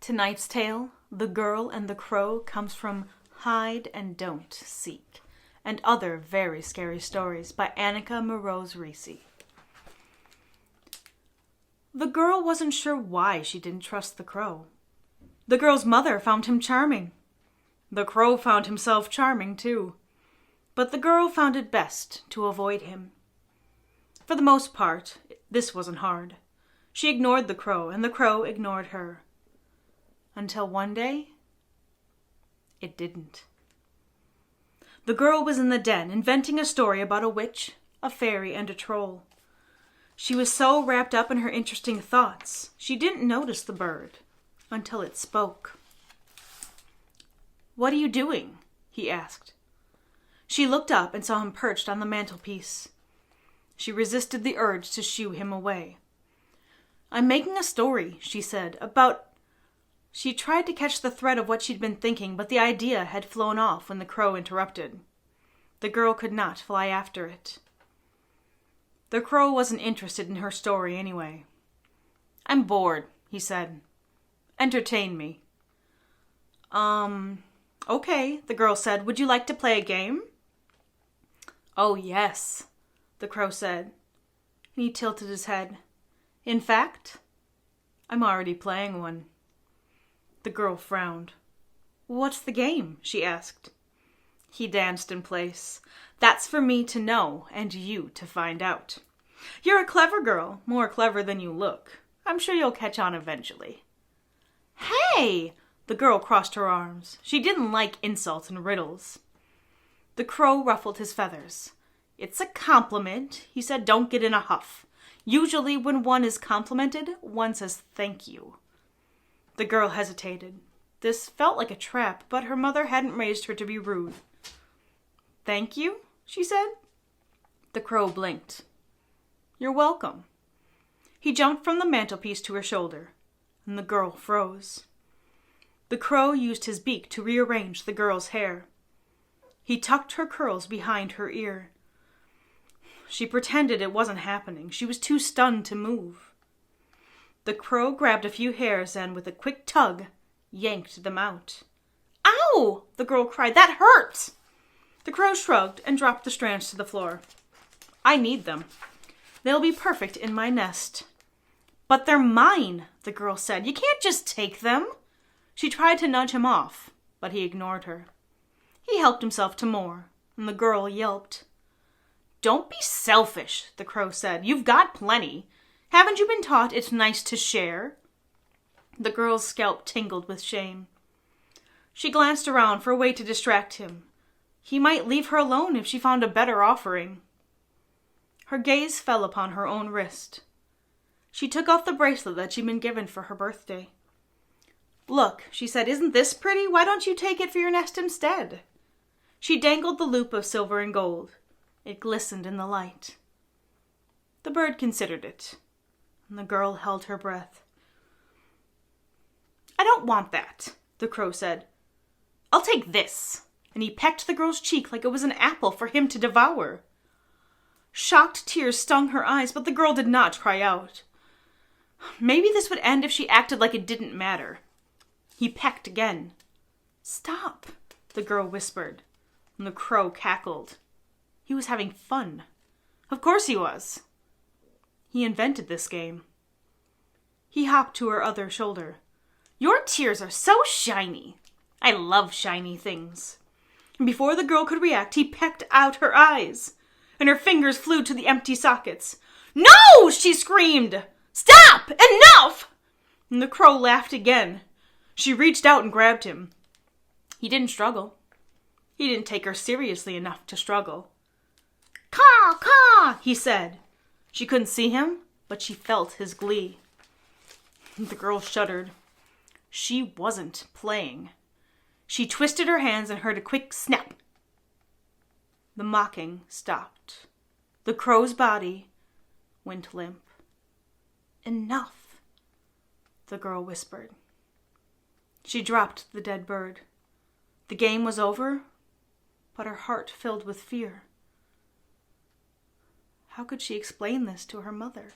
Tonight's tale, The Girl and the Crow, comes from Hide and Don't Seek, and Other Very Scary Stories by Anica, Mrose, Rissi. The girl wasn't sure why she didn't trust the crow. The girl's mother found him charming. The crow found himself charming, too. But the girl found it best to avoid him. For the most part, this wasn't hard. She ignored the crow, and the crow ignored her. Until one day, it didn't. The girl was in the den, inventing a story about a witch, a fairy, and a troll. She was so wrapped up in her interesting thoughts, she didn't notice the bird until it spoke. "What are you doing?" he asked. She looked up and saw him perched on the mantelpiece. She resisted the urge to shoo him away. "I'm making a story," she said, about... She tried to catch the thread of what she'd been thinking, but the idea had flown off when the crow interrupted. The girl could not fly after it. The crow wasn't interested in her story anyway. "I'm bored," he said. "Entertain me." Okay, the girl said. "Would you like to play a game?" "Oh, yes," the crow said, and he tilted his head. "In fact, I'm already playing one." The girl frowned. "What's the game?" she asked. He danced in place. "That's for me to know and you to find out. You're a clever girl, more clever than you look. I'm sure you'll catch on eventually." "Hey!" The girl crossed her arms. She didn't like insults and riddles. The crow ruffled his feathers. "It's a compliment," he said. "Don't get in a huff. Usually when one is complimented, one says thank you." The girl hesitated. This felt like a trap, but her mother hadn't raised her to be rude. "Thank you?" she said. The crow blinked. "You're welcome." He jumped from the mantelpiece to her shoulder, and the girl froze. The crow used his beak to rearrange the girl's hair. He tucked her curls behind her ear. She pretended it wasn't happening. She was too stunned to move. The crow grabbed a few hairs and, with a quick tug, yanked them out. "Ow!" the girl cried. "That hurts!" The crow shrugged and dropped the strands to the floor. "I need them. They'll be perfect in my nest." "But they're mine," the girl said. "You can't just take them." She tried to nudge him off, but he ignored her. He helped himself to more, and the girl yelped. "Don't be selfish," the crow said. "You've got plenty. Haven't you been taught it's nice to share?" The girl's scalp tingled with shame. She glanced around for a way to distract him. He might leave her alone if she found a better offering. Her gaze fell upon her own wrist. She took off the bracelet that she'd been given for her birthday. "Look," she said, "isn't this pretty? Why don't you take it for your nest instead?" She dangled the loop of silver and gold. It glistened in the light. The bird considered it, and the girl held her breath. "I don't want that," the crow said. "I'll take this." And he pecked the girl's cheek like it was an apple for him to devour. Shocked tears stung her eyes, but the girl did not cry out. Maybe this would end if she acted like it didn't matter. He pecked again. "Stop," the girl whispered, and the crow cackled. He was having fun. Of course he was. He invented this game. He hopped to her other shoulder. "Your tears are so shiny. I love shiny things." And before the girl could react, he pecked out her eyes, and her fingers flew to the empty sockets. "No!" she screamed. "Stop! Enough!" And the crow laughed again. She reached out and grabbed him. He didn't struggle. He didn't take her seriously enough to struggle. "Caw, caw," he said. She couldn't see him, but she felt his glee. The girl shuddered. She wasn't playing. She twisted her hands and heard a quick snap. The mocking stopped. The crow's body went limp. "Enough," the girl whispered. She dropped the dead bird. The game was over, but her heart filled with fear. How could she explain this to her mother?